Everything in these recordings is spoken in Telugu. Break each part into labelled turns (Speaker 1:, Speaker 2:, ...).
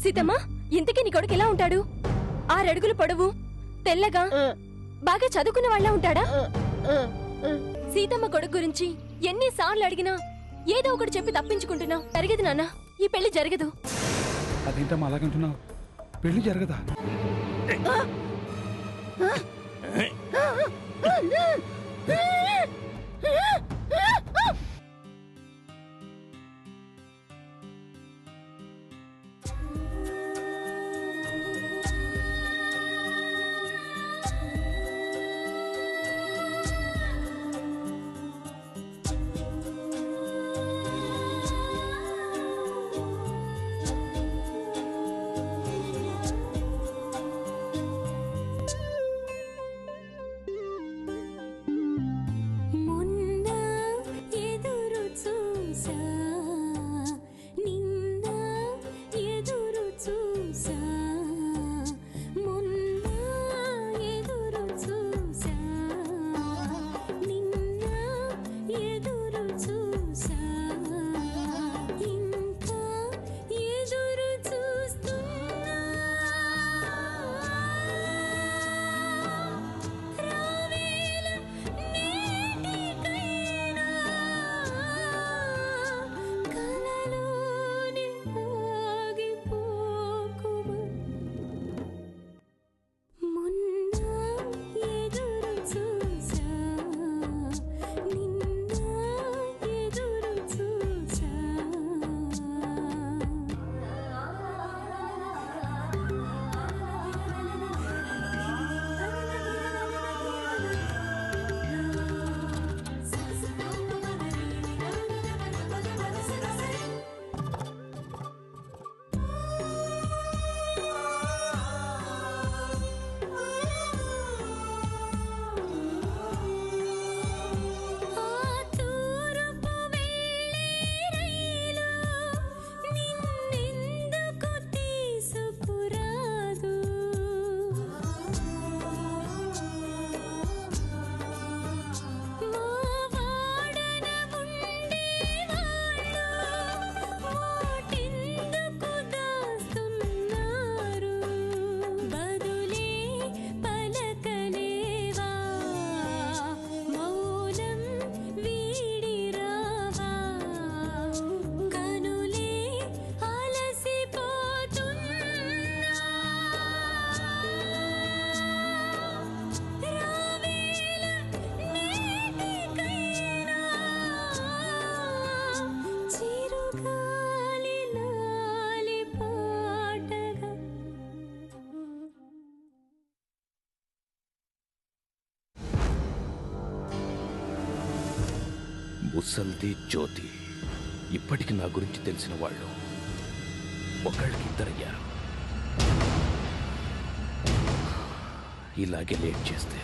Speaker 1: సీతమ్మ, ఇంతకీ నీ కొడుకు ఎలా ఉంటాడు? 6 అడుగులు పొడవు, తెల్లగా, బాగా చదువుకున్న వాళ్ళ ఉంటాడా? సీతమ్మ కొడుకు గురించి ఎన్నిసార్లు అడిగినా ఏదో ఒకటి చెప్పి తప్పించుకుంటున్నావు. జరిగదు నాన్న, ఈ పెళ్లి జరగదు.
Speaker 2: అదేంటమ్మా అలాగంటున్నావు? పెళ్లి జరగదా?
Speaker 3: ముసల్ది జ్యోతి ఇప్పటికి నా గురించి తెలిసిన వాళ్ళు ఒకళ్ళకి ఇద్దరయ్యారు. ఇలాగే లేట్ చేస్తే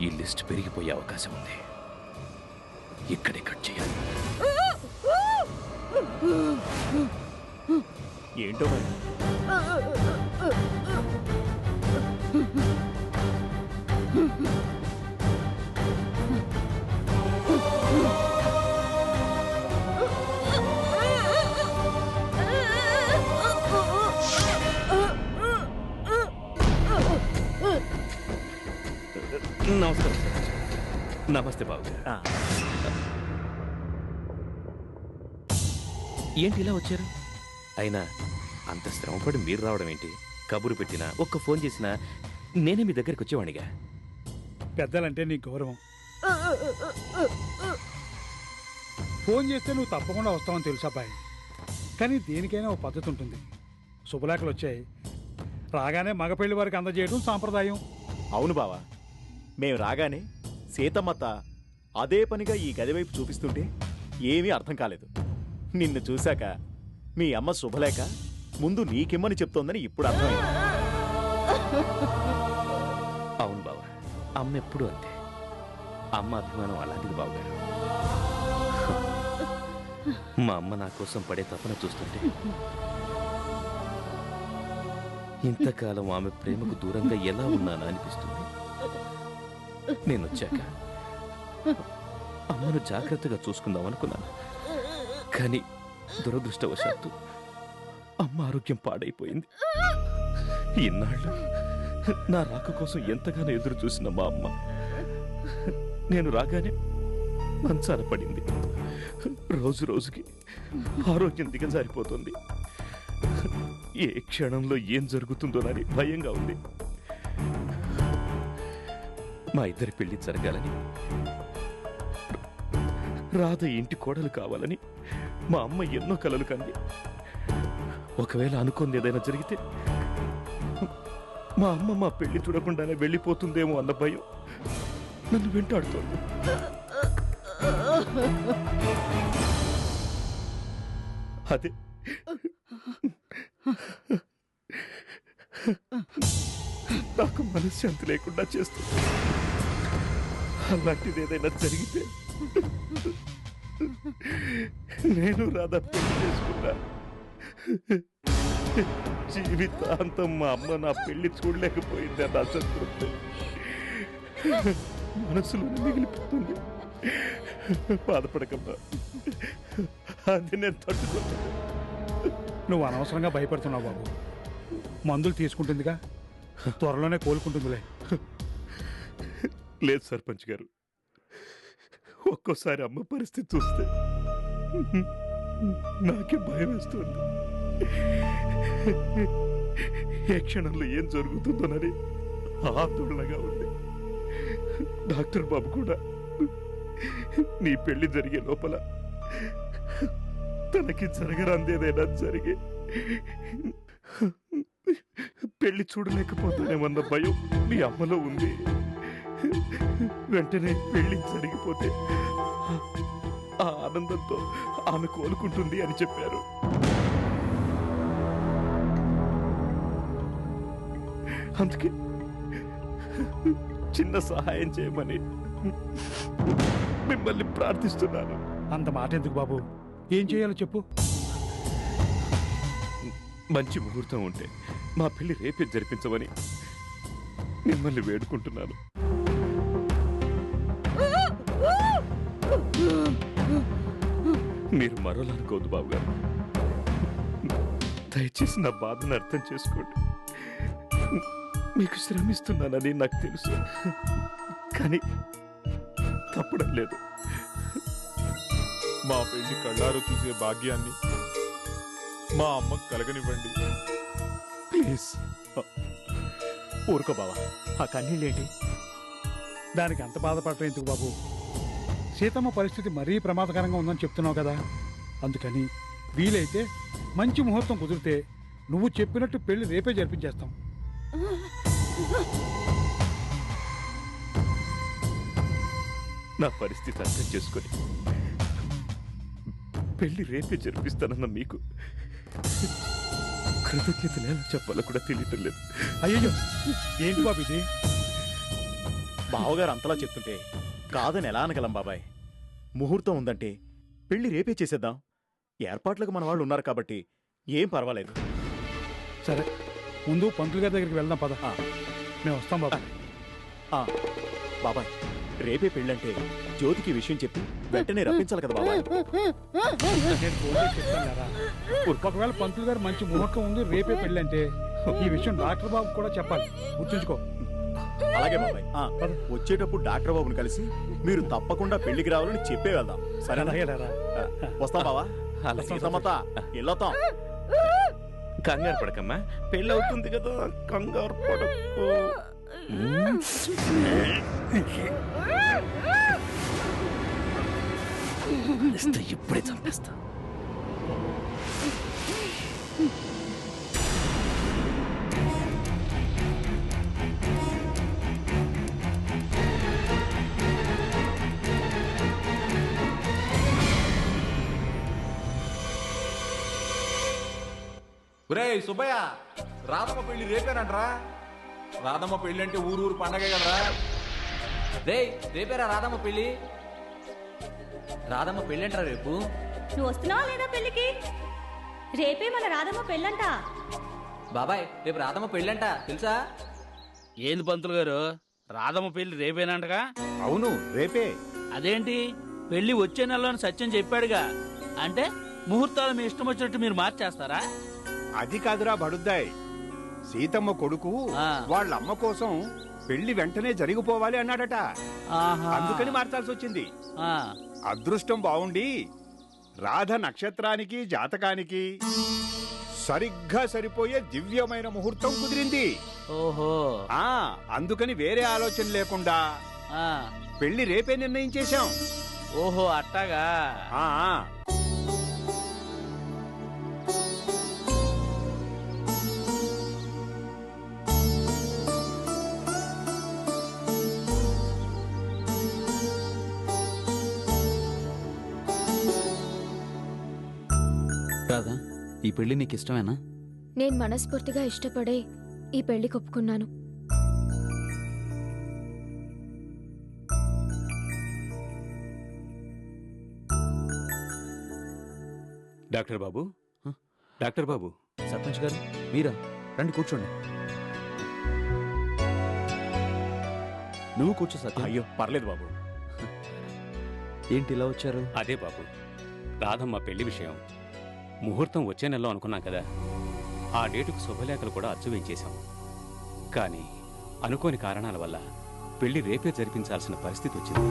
Speaker 3: ఈ లిస్ట్ పెరిగిపోయే అవకాశం ఉంది. ఇక్కడే కట్ చేయాలి.
Speaker 4: ఏంటో మరి
Speaker 3: నమస్కారం. నమస్తే బాబు. ఏంటి ఇలా వచ్చారు? అయినా అంత శ్రమపడి మీరు రావడం ఏంటి? కబురు పెట్టినా ఒక్క ఫోన్ చేసినా నేనే మీ దగ్గరికి వచ్చేవాడిగా.
Speaker 2: పెద్దలంటే నీ గౌరవం. ఫోన్ చేస్తే నువ్వు తప్పకుండా వస్తావని తెలుసు అబ్బాయి. కానీ దేనికైనా ఒక పద్ధతి ఉంటుంది. శుభలేఖలు వచ్చాయి, రాగానే మగపెళ్లి వారికి అందజేయడం సాంప్రదాయం.
Speaker 4: అవును బావా, మేము రాగానే సీతమ్మత్త అదే పనిగా ఈ గది వైపు చూపిస్తుంటే ఏమీ అర్థం కాలేదు. నిన్ను చూశాక మీ అమ్మ శుభలేఖ ముందు నీకిమ్మని చెప్తోందని ఇప్పుడు అర్థమైంది.
Speaker 3: అవును బావా, అమ్మ ఎప్పుడు అంతే. అమ్మ అభిమానం అలాంటిది బావగారు. మా అమ్మ నా కోసం పడే తపన చూస్తుంటే ఇంతకాలం ఆమె ప్రేమకు దూరంగా ఎలా ఉన్నానా అనిపిస్తుంది. నేను వచ్చాక అమ్మను జాగ్రత్తగా చూసుకుందాం అనుకున్నాను. కానీ దురదృష్టవశాత్తు అమ్మ ఆరోగ్యం పాడైపోయింది. ఇన్నాళ్ళు నా రాక కోసం ఎంతగానో ఎదురు చూసిన మా అమ్మ నేను రాగానే మంచాన పడింది. రోజు రోజుకి ఆరోగ్యం దిగజారిపోతుంది. ఏ క్షణంలో ఏం జరుగుతుందోనని భయంగా ఉంది. మా ఇద్దరి పెళ్లి జరగాలని, రాధ ఇంటి కోడలు కావాలని మా అమ్మ ఎన్నో కలలు కంది. ఒకవేళ అనుకుంది ఏదైనా జరిగితే మా అమ్మ మా పెళ్లి చూడకుండానే వెళ్ళిపోతుందేమో అన్న భయం నన్ను వెంటాడుతోంది. అదే నాకు మనశ్శాంతి లేకుండా చేస్తుంది. అలాంటిది ఏదైనా జరిగితే నేను రాధా పెళ్లి చేసుకున్నా జీవితాంతం మా అమ్మ నా పెళ్లి చూడలేకపోయింది అన్న అసంతృప్తి మనసులోనే మిగిలిపోతుంది. బాధపడకమ్మా, అది నేను తట్టుకున్నాను.
Speaker 2: నువ్వు అనవసరంగా భయపడుతున్నావు బాబు. మందులు తీసుకుంటుందిగా, త్వరలోనే కోలుకుంటుందిలే.
Speaker 3: లేదు సర్పంచ్ గారు, ఒక్కోసారి అమ్మ పరిస్థితి చూస్తే నాకే భయం వేస్తుంది. ఏ క్షణంలో ఏం జరుగుతుందోనని ఆందోళనగా ఉంది. డాక్టర్ బాబు కూడా నీ పెళ్లి జరిగే లోపల తనకి జరగరాందేదైనా జరిగి పెళ్లి చూడలేకపోతానేమన్న భయం మీ అమ్మలో ఉంది. వెంటనే పెళ్లి జరిగిపోతే ఆ ఆనందంతో ఆమె కోలుకుంటుంది అని చెప్పారు. అందుకే చిన్న సహాయం చేయమని మిమ్మల్ని ప్రార్థిస్తున్నాను.
Speaker 2: అంత మాట ఎందుకు బాబు? ఏం చేయాలో చెప్పు.
Speaker 3: మంచి ముహూర్తం ఉంటే మా పెళ్లి రేపే జరిపించమని మిమ్మల్ని వేడుకుంటున్నాను. మీరు మరోలా అనుకోవద్దు బాబు గారు. దయచేసి నా బాధను అర్థం చేసుకోండి. మీకు శ్రమిస్తున్నానని నాకు తెలుసు, కానీ తప్పడం లేదు.
Speaker 5: మా పెళ్లి కళ్ళారు చూసే భాగ్యాన్ని మా అమ్మకు కలగనివ్వండి
Speaker 3: ప్లీజ్.
Speaker 4: ఊరుకో బావా, ఆ కన్నీళ్ళేంటి?
Speaker 2: దానికి అంత బాధపడటం ఎందుకు బాబు? సీతమ్మ పరిస్థితి మరీ ప్రమాదకరంగా ఉందని చెప్తున్నావు కదా, అందుకని వీలైతే మంచి ముహూర్తం కుదిరితే నువ్వు చెప్పినట్టు పెళ్లి రేపే జరిపించేస్తాం.
Speaker 3: నా పరిస్థితి అర్థం చేసుకొని పెళ్లి రేపే జరిపిస్తానన్న మీకు కృతజ్ఞతలు ఎలా చెప్పాలో కూడా తెలియటం లేదు.
Speaker 2: అయ్యో, ఏంటి బాబు ఇది?
Speaker 4: బావగారు అంతలా చెప్తుంటే కాదని ఎలా అనగలం బాబాయ్? ముహూర్తం ఉందంటే పెళ్లి రేపే చేసేద్దాం. ఏర్పాట్లకు మన వాళ్ళు ఉన్నారు కాబట్టి ఏం పర్వాలేదు.
Speaker 2: సరే, ముందు పంతులు గారి దగ్గరికి వెళ్దాం పద. మేము వస్తాం బాబా.
Speaker 4: బాబాయ్, రేపే పెళ్ళంటే జ్యోతికి విషయం చెప్పి వెంటనే రప్పించాలి కదా బాబాయ్.
Speaker 2: నేను ఫోన్ చేసి చెప్తాను కదా. ఒకవేళ పంతులు గారు మంచి ముహూర్తం ఉంది రేపే పెళ్ళి అంటే ఈ విషయం డాక్టర్ బాబు కూడా చెప్పాలి, గుర్తుంచుకో.
Speaker 4: అలాగే బాబాయ్, వచ్చేటప్పుడు డాక్టర్ బాబుని కలిసి మీరు తప్పకుండా పెళ్లికి రావాలని చెప్పే వెళ్దాం. సరేనా? వస్తాం బావా. సీతమ్మత వెళ్ళొస్తాం.
Speaker 3: కంగారు పడకమ్మా, పెళ్ళి అవుతుంది కదా, కంగారు పడకు. ఇప్పుడే చంపేస్తా.
Speaker 5: ఒరేయ్ సుబ్బయ్య, రాధమ్మ పెళ్లి రేపేనంటరా? రాధమ్మ పెళ్లి అంటే ఊరు పండగే కదరా?
Speaker 6: రేపేరా రాధమ్మ పెళ్లి? రాధమ్మ పెళ్లి అంటారా రేపు?
Speaker 7: నువ్వు వస్తున్నావా లేదా పెళ్లికి? రేపే మన రాధమ్మ పెళ్ళంట.
Speaker 6: బాబాయ్, రేపు రాధమ్మ పెళ్ళంట తెలుసా?
Speaker 8: ఏంది పంతులు గారు, రాధమ్మ పెళ్లి రేపేనంటగా?
Speaker 4: అవును, రేపే.
Speaker 8: అదేంటి, పెళ్లి వచ్చే నెలలోని సత్యం చెప్పాడుగా. అంటే ముహూర్తాలు మీ ఇష్టం వచ్చినట్టు మీరు మార్చేస్తారా?
Speaker 9: అది కాదురా బడుద్దాయ్, సీతమ్మ కొడుకు వాళ్ళ అమ్మ కోసం పెళ్లి వెంటనే జరిగిపోవాలి అన్నాడట. అందుకని మార్చాల్సి వచ్చింది. అదృష్టం బావుండి రాధ నక్షత్రానికి జాతకానికి సరిగ్గా సరిపోయే దివ్యమైన ముహూర్తం కుదిరింది.
Speaker 8: ఓహో,
Speaker 9: అందుకని వేరే ఆలోచన లేకుండా పెళ్లి రేపే నిర్ణయించేశాం.
Speaker 8: ఓహో అట్టాగా.
Speaker 6: రాధా, ఈ పెళ్లి నీకు ఇష్టమేనా?
Speaker 1: నేను మనస్ఫూర్తిగా ఇష్టపడే ఈ పెళ్లి ఒప్పుకున్నాను.
Speaker 10: డాక్టర్ బాబు, డాక్టర్ బాబు.
Speaker 6: సర్పంచ్ గారు మీరా? రండి కూర్చోండి. నువ్వు కూర్చో సత్యం.
Speaker 4: అయ్యో పర్లేదు బాబు.
Speaker 6: ఏంటి ఇలా వచ్చారు?
Speaker 10: అదే బాబు, రాధమ్మ పెళ్లి విషయం. ముహూర్తం వచ్చే నెలలో అనుకున్నాం కదా, ఆ డేటుకు శుభలేఖలు కూడా అచ్చు వేయించేశాం. కానీ అనుకోని కారణాల వల్ల పెళ్లి రేపే జరిపించాల్సిన పరిస్థితి వచ్చింది.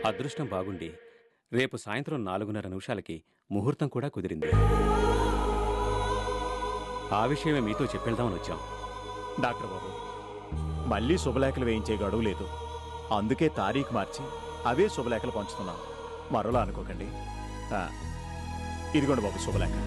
Speaker 10: అదృష్టం బాగుండి రేపు సాయంత్రం 4:30 నిమిషాలకి ముహూర్తం కూడా కుదిరింది. ఆ విషయమే మీతో చెప్పేద్దామని వచ్చాం.
Speaker 4: డాక్టర్ బాబు, మళ్ళీ శుభలేఖలు వేయించే గడువు లేదు. అందుకే తారీఖు మార్చి అవే శుభలేఖలు పంచుతున్నాం. మరోలా అనుకోకండి. ఇదిగోండి బాబు శుభలేఖ.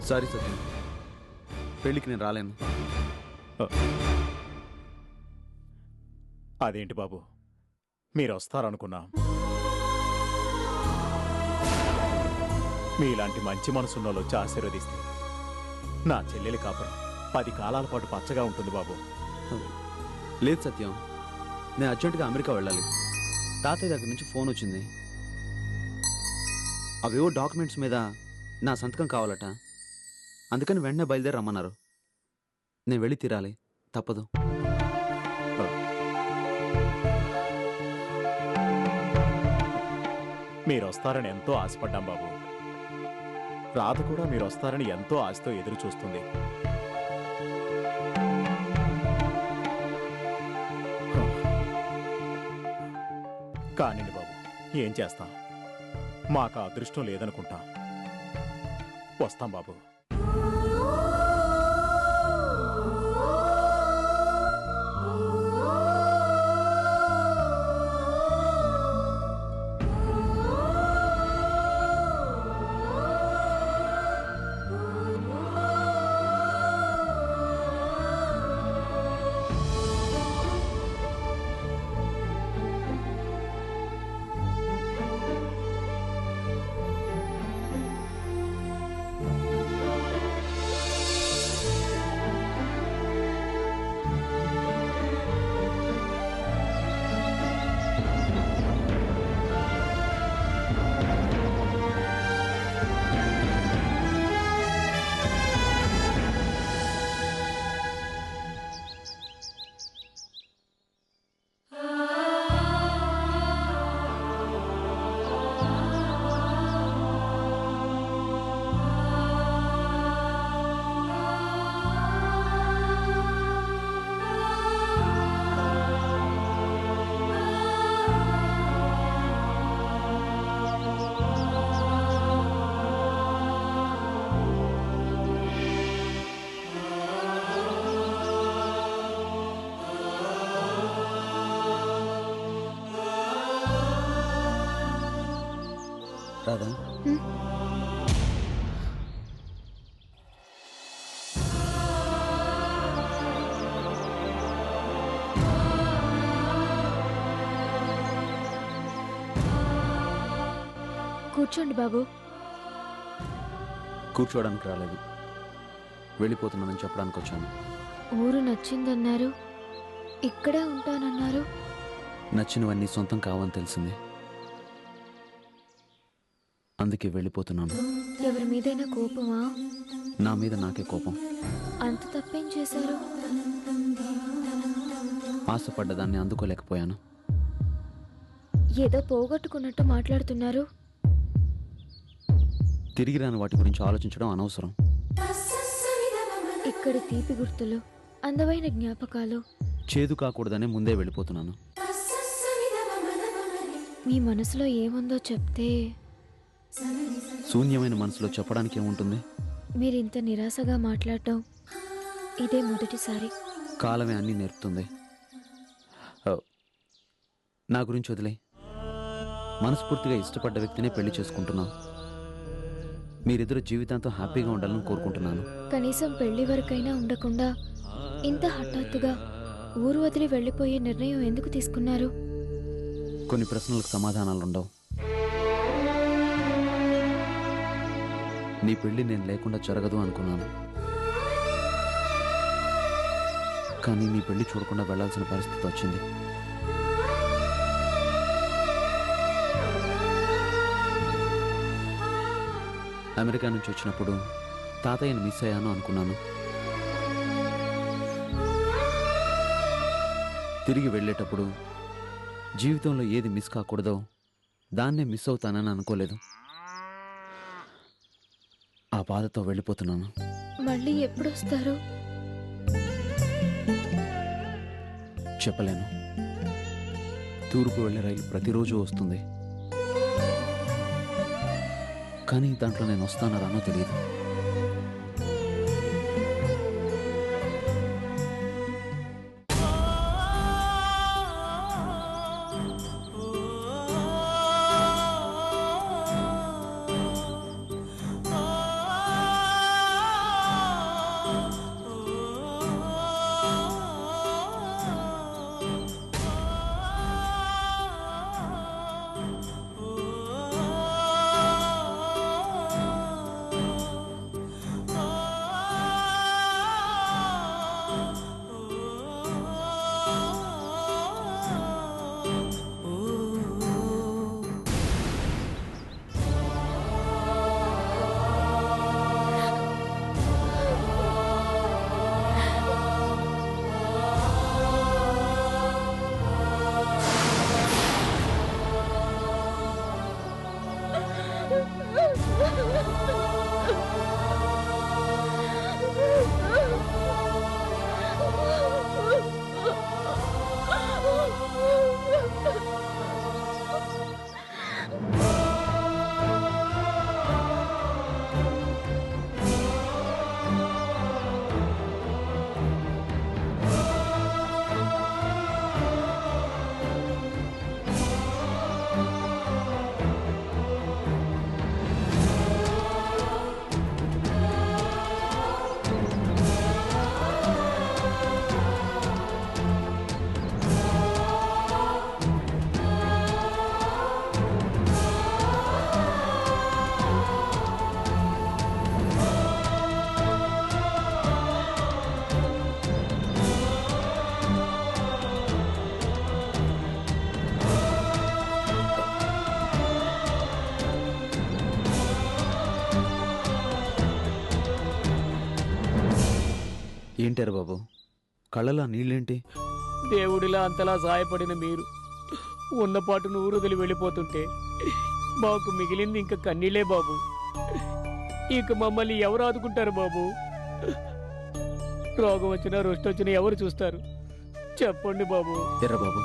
Speaker 6: సారీ సత్యం, పెళ్లికి నేను రాలేను.
Speaker 4: అదేంటి బాబు, మీరు వస్తారనుకున్నా. మీలాంటి మంచి మనసున్నోళ్ళు వచ్చి ఆశీర్వదిస్తే నా చెల్లెలి కాపురం 10 కాలాల పాటు పచ్చగా ఉంటుంది బాబు.
Speaker 6: లేదు సత్యం, నేను అర్జెంటుగా అమెరికా వెళ్ళాలి. తాతయ్య దగ్గర నుంచి ఫోన్ వచ్చింది. అవేవో డాక్యుమెంట్స్ మీద నా సంతకం కావాలట. అందుకని వెంటనే బయలుదేరి రమ్మన్నారు. నేను వెళ్ళి తీరాలి, తప్పదు.
Speaker 4: మీరు వస్తారని ఎంతో ఆశపడ్డాం బాబు. రాధ కూడా మీరు వస్తారని ఎంతో ఆశతో ఎదురు చూస్తుంది. కానివ్వండి బాబు, ఏం చేస్తాం, మాకు అదృష్టం లేదనుకుంటాం. వస్తాం బాబు.
Speaker 6: రాధా,
Speaker 1: కూర్చోండి బాబు.
Speaker 6: కూర్చోవడానికి రాలేదు, వెళ్ళిపోతున్నానని చెప్పడానికి వచ్చాను.
Speaker 1: ఊరు నచ్చిందన్నారు, ఇక్కడే ఉంటానన్నారు.
Speaker 6: నచ్చినవన్నీ సొంతం కావని తెలిసింది, అందుకే వెళ్ళిపోతున్నాను.
Speaker 1: ఎవరి మీదైనా కోపమా?
Speaker 6: నా మీద నాకే కోపం.
Speaker 1: అంత తప్పేం చేశారు?
Speaker 6: ఆశపడ్డదాన్ని అందుకోలేకపోయాను.
Speaker 1: ఏదో పోగొట్టుకున్నట్టు మాట్లాడుతున్నారు.
Speaker 6: తిరిగి రాని వాటి గురించి ఆలోచించడం అనవసరం.
Speaker 1: ఇక్కడి తీపి గుర్తులు, అందమైన జ్ఞాపకాలు
Speaker 6: చేదు కాకూడదనే ముందే వెళ్ళిపోతున్నాను.
Speaker 1: మీ మనసులో ఏముందో చెప్తే.
Speaker 6: శూన్యమైన మనసులో చెప్పడానికి ఏముంటుంది?
Speaker 1: మీరింత నిరాశగా మాట్లాడటం ఇదే మొదటిసారి.
Speaker 6: కాలమే అన్నీ నేర్పుతుంది. నా గురించి వదిలే. మనస్ఫూర్తిగా ఇష్టపడ్డ వ్యక్తినే పెళ్లి చేసుకుంటున్నాను. మీరిద్దరు జీవితాంతం హ్యాపీగా ఉండాలని కోరుకుంటున్నాను.
Speaker 1: కనీసం పెళ్లి వరకైనా ఉండకుండా ఇంత హఠాత్తుగా ఊరు వదిలి వెళ్ళిపోయే నిర్ణయం ఎందుకు తీసుకున్నారు?
Speaker 6: కొన్ని ప్రశ్నలకు సమాధానాలు ఉండవు. నీ పెళ్లి నేను లేకుండా జరగదు అనుకున్నాను, కానీ నీ పెళ్లి చూడకుండా వెళ్లాల్సిన పరిస్థితి వచ్చింది. అమెరికా నుంచి వచ్చినప్పుడు తాతయ్యను మిస్ అయ్యాను అనుకున్నాను. తిరిగి వెళ్ళేటప్పుడు జీవితంలో ఏది మిస్ కాకూడదో దాన్నే మిస్ అవుతానని అనుకోలేదు. ఆ బాధతో వెళ్ళిపోతున్నాను.
Speaker 1: మళ్ళీ ఎప్పుడు వస్తారు?
Speaker 6: చెప్పలేను. తూర్పు వెళ్ళే రైలు ప్రతిరోజు వస్తుంది, కానీ దాంట్లో నేను వస్తానో రానో తెలియదు. ఏంటారు బాబు, కళ్ళలో నీళ్ళేంటి?
Speaker 8: దేవుడిలా అంతలా సాయపడిన మీరు ఉన్నపాటు నూరు వదిలి వెళ్ళిపోతుంటే మాకు మిగిలింది ఇంకా కన్నీళ్ళే బాబు. ఇక మమ్మల్ని ఎవరు ఆదుకుంటారు బాబు? రోగం వచ్చినా రుష్టి వచ్చినా ఎవరు చూస్తారు చెప్పండి బాబు.
Speaker 6: ఎర్ర బాబు,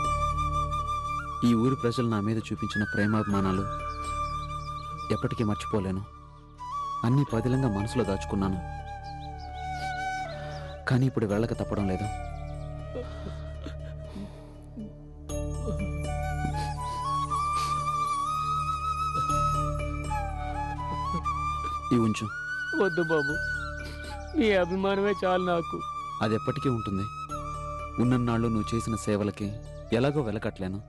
Speaker 6: ఈ ఊరి ప్రజలు నా మీద చూపించిన ప్రేమాభిమానాలు ఎప్పటికీ మర్చిపోలేను. అన్నీ పదిలంగా మనసులో దాచుకున్నాను, కానీ ఇప్పుడు వెళ్ళక తప్పడం లేదు. ఈ ఉంచు.
Speaker 8: వద్దు బాబు, నీ అభిమానమే చాలు నాకు.
Speaker 6: అది ఎప్పటికీ ఉంటుంది. ఉన్నన్నాళ్ళు నువ్వు చేసిన సేవలకి ఎలాగో వెలకట్లేను.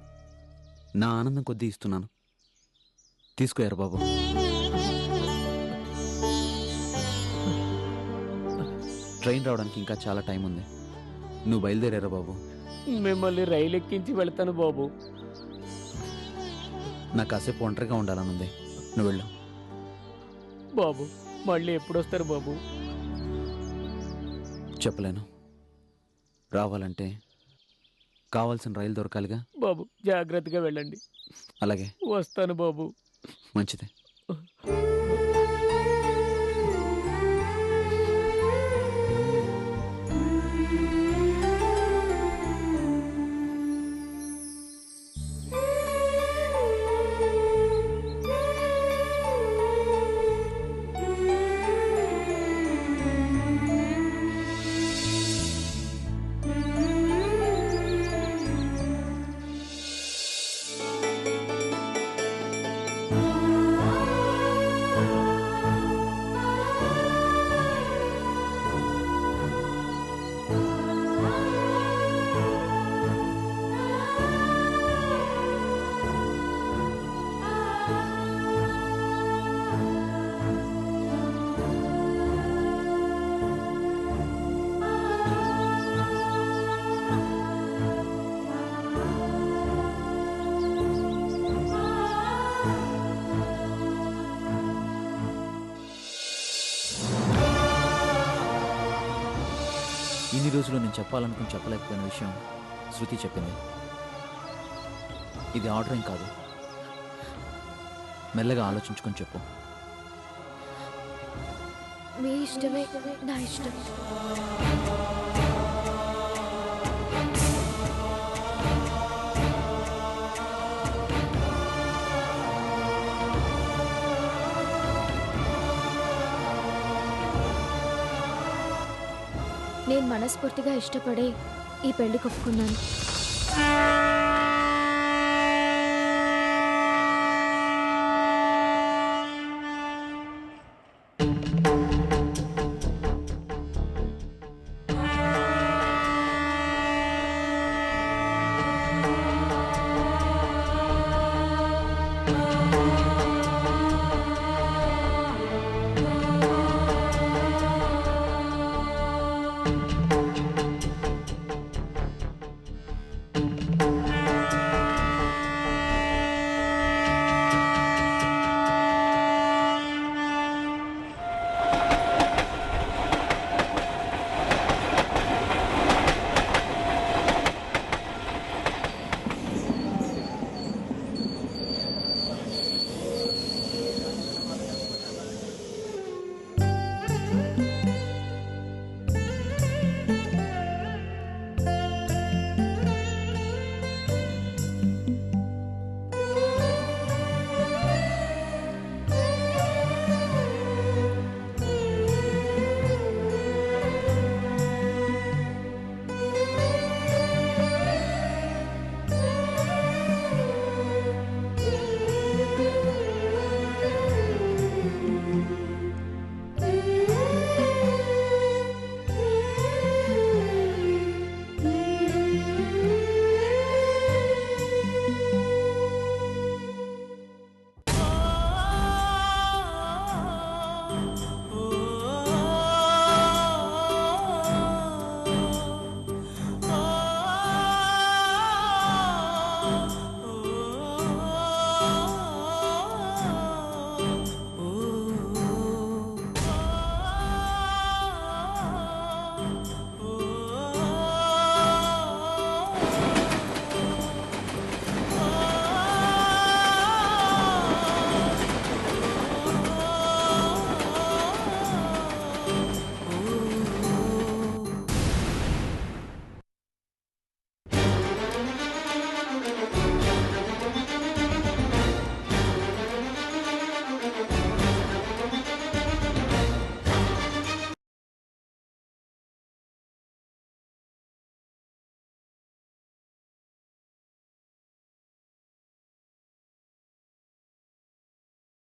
Speaker 6: నా ఆనందం కొద్దీ ఇస్తున్నాను. తీసుకోయారు బాబు. ట్రైన్ రావడానికి ఇంకా చాలా టైం ఉంది. నువ్వు బయలుదేరారా బాబు?
Speaker 8: మిమ్మల్ని రైలు ఎక్కించి వెళ్తాను బాబు.
Speaker 6: నాకు కాసేపు ఒంటరిగా ఉండాలనుంది. నువ్వు వెళ్ళు
Speaker 8: బాబు. మళ్ళీ ఎప్పుడొస్తారు బాబు?
Speaker 6: చెప్పలేను. రావాలంటే కావాల్సిన రైలు దొరకాలిగా.
Speaker 8: బాబు జాగ్రత్తగా వెళ్ళండి.
Speaker 6: అలాగే
Speaker 8: వస్తాను బాబు.
Speaker 6: మంచిది. ఇన్ని రోజులు నేను చెప్పాలనుకుని చెప్పలేకపోయిన విషయం శృతి చెప్పింది. ఇది ఆర్డర్ ఏం కాదు. మెల్లగా ఆలోచించుకొని చెప్పు.
Speaker 1: మీ ఇష్టమే నా ఇష్టం. నేను మనస్ఫూర్తిగా ఇష్టపడే ఈ పెళ్లి ఒప్పుకున్నాను.